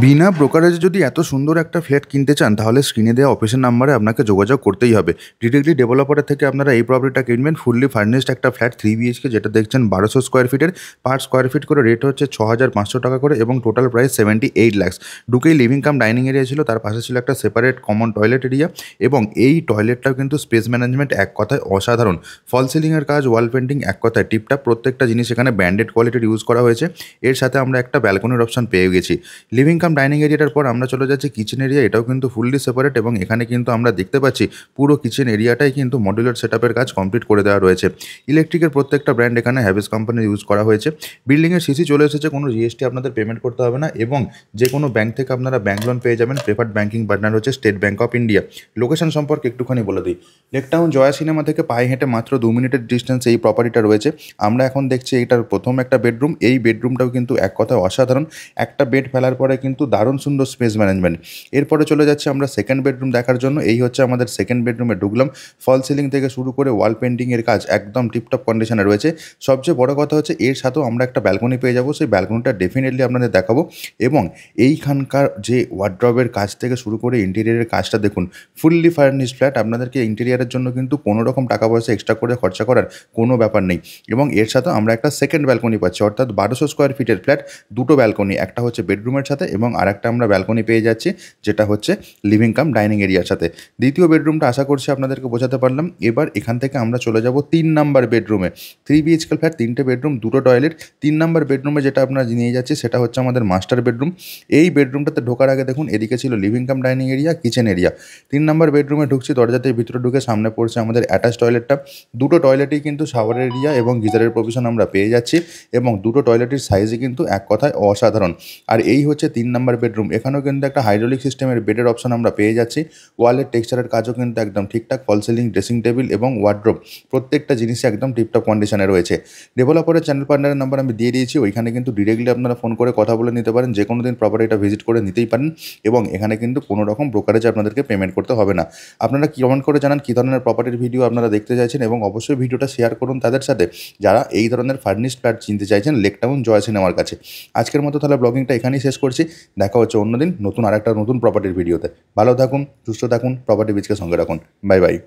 বিনা ব্রোকারেজে যদি এত সুন্দর একটা ফ্ল্যাট কিনতে চান তাহলে স্ক্রিনে দেওয়া অফিসের নাম্বারে আপনাকে যোগাযোগ করতেই হবে। ডিরেক্টলি ডেভেলপারের থেকে আপনারা এই প্রপার্টিটা কিনবেন। ফুললি ফার্নিশড একটা ফ্ল্যাট 3 BHK, যেটা দেখছেন 1200 স্কোয়ার ফিটের। পার স্কোয়ার ফিট করে রেট হচ্ছে 6500 টাকা করে এবং টোটাল প্রাইস 78 লাখ। ঢুকেই লিভিং কাম ডাইনিং এরিয়া ছিল, তার পাশে ছিল একটা সেপারেট কমন টয়লেট এরিয়া এবং এই টয়লেটটাও কিন্তু স্পেস ম্যানেজমেন্ট এক কথায় অসাধারণ। ফল সিলিংয়ের কাজ, ওয়াল পেন্টিং এক কথায় টিপটাপ, প্রত্যেকটা জিনিস এখানে ব্র্যান্ডেড কোয়ালিটির ইউজ করা হয়েছে। এর সাথে আমরা একটা ব্যালকনির অপশন পেয়ে গেছি। লিভিং কাম ডাইনিং এরিয়াটার পর আমরা চলে যাচ্ছি কিচেন এরিয়া। এটাও কিন্তু ফুললি সেপারেট এবং এখানে কিন্তু আমরা দেখতে পাচ্ছি পুরো কিচেন এরিয়াটাই কিন্তু মডুলার সেটআপের কাজ কমপ্লিট করে দেওয়া রয়েছে। ইলেকট্রিকের প্রত্যেকটা ব্র্যান্ড এখানে হ্যাভেলস কোম্পানির ইউজ করা হয়েছে। বিল্ডিংয়ের সিসি চলে এসেছে, কোনো জিএসটি আপনাদের পেমেন্ট করতে হবে না এবং যে কোনো ব্যাংক থেকে আপনারা ব্যাংক লোন পেয়ে যাবেন। প্রেফার্ড ব্যাংকিং পার্টনার হচ্ছে state bank of India. Location সম্পর্কে একটুখানি বলে দিই। লেকটাউন জয়া সিনেমা থেকে পায়ে হেঁটে মাত্র 2 মিনিটের ডিস্টেন্স এই প্রপার্টিটা রয়েছে। আমরা এখন দেখছি এটার প্রথম একটা বেডরুম। এই বেডরুমটাও কিন্তু এক কথায় অসাধারণ। একটা বেড ফেলার পরে কিন্তু দারুণ সুন্দর স্পেস ম্যানেজমেন্ট। এরপরে চলে যাচ্ছে আমরা সেকেন্ড বেডরুম দেখার জন্য। এই হচ্ছে আমাদের সেকেন্ড বেডরুমে ঢুকলাম। ফল সিলিং থেকে শুরু করে ওয়াল পেন্টিংয়ের কাজ একদম টিপটপ কন্ডিশনে রয়েছে। সবচেয়ে বড় কথা হচ্ছে এর সাথেও আমরা একটা ব্যালকনি পেয়ে যাবো। সেই ব্যালকনিটা ডেফিনেটলি আপনাদের দেখাবো এবং এইখানকার যে ওয়ার্ড্রবের কাজ থেকে শুরু করে ইন্টেরিয়ারের কাজটা দেখুন। ফুললি ফার্নিশড ফ্ল্যাট, আপনাদেরকে ইন্টেরিয়ারের জন্য কিন্তু কোনো রকম টাকা পয়সা এক্সট্রা করে খরচা করার কোনো ব্যাপার নেই এবং এর সাথে আমরা একটা সেকেন্ড ব্যালকনি পাচ্ছি, অর্থাৎ 1200 স্কোয়ার ফিটের ফ্ল্যাট, দুটো ব্যালকনি, একটা হচ্ছে বেডরুমের সাথে এবং আরেকটা আমরা ব্যালকনি পেয়ে যাচ্ছি যেটা হচ্ছে লিভিং কাম ডাইনিং এরিয়ার সাথে। দ্বিতীয় বেডরুমটা আশা করছি আপনাদেরকে বোঝাতে পারলাম। এবার এখান থেকে আমরা চলে যাব 3 নম্বর বেডরুমে। 3 BHK ফ্ল্যাট, 3টে বেডরুম, 2টো টয়লেট। 3 নম্বর বেডরুমে যেটা আপনারা নিয়ে যাচ্ছি সেটা হচ্ছে আমাদের মাস্টার বেডরুম। এই বেডরুমটাতে ঢোকার আগে দেখুন এদিকে ছিল living cum dining area, kitchen area. 3 নম্বর বেডরুমে ঢুকছি, দরজাতে ভিতরে ঢুকে সামনে পড়ছে আমাদের অ্যাটাচ টয়লেটটা। দুটো টয়লেটেই কিন্তু শাওয়ার এরিয়া এবং গিজারের প্রভিশন আমরা পেয়ে যাচ্ছি এবং দুটো টয়লেটের সাইজই কিন্তু এক কথায় অসাধারণ। আর এই হচ্ছে 3 নম্বর বেডরুম। এখানেও কিন্তু একটা হাইড্রোলিক সিস্টেমের বেডের অপশন আমরা পেয়ে যাচ্ছি। ওয়ালের টেক্সচারের কাজও কিন্তু একদম ঠিকঠাক। ফল সিলিং, ড্রেসিং টেবিল এবং ওয়ার্ড্রোব প্রত্যেকটা জিনিসই একদম টিপটপ কন্ডিশনে রয়েছে। ডেভেলপারের চ্যানেল পার্টনারের নাম্বার আমি দিয়ে দিয়েছি, ওইখানে কিন্তু ডিরেক্টলি আপনারা ফোন করে কথা বলে নিতে পারেন। যে কোনো দিন প্রপার্টিটা ভিজিট করে নিতেই পারেন এবং এখানে কিন্তু কোনো রকম ব্রোকারেজ আপনাদেরকে পেমেন্ট করতে হবে না। আপনারা কমেন্ট করে জানান কী ধরনের প্রপার্টির ভিডিও আপনারা দেখতে চাইছেন এবং অবশ্যই ভিডিওটা শেয়ার করুন তাদের সাথে যারা এই ধরনের ফার্নিশড ফ্ল্যাট চিনতে চাইছেন লেকটাউন জয় সিনেমার কাছে। আজকের মতো তাহলে ব্লগিংটা এখানেই শেষ করছি। দেখা হচ্ছে অন্যদিন নতুন আরেকটা নতুন প্রপার্টির ভিডিওতে। ভালো থাকুন, সুস্থ থাকুন, প্রপার্টি বিচকে সঙ্গে রাখুন। Bye bye.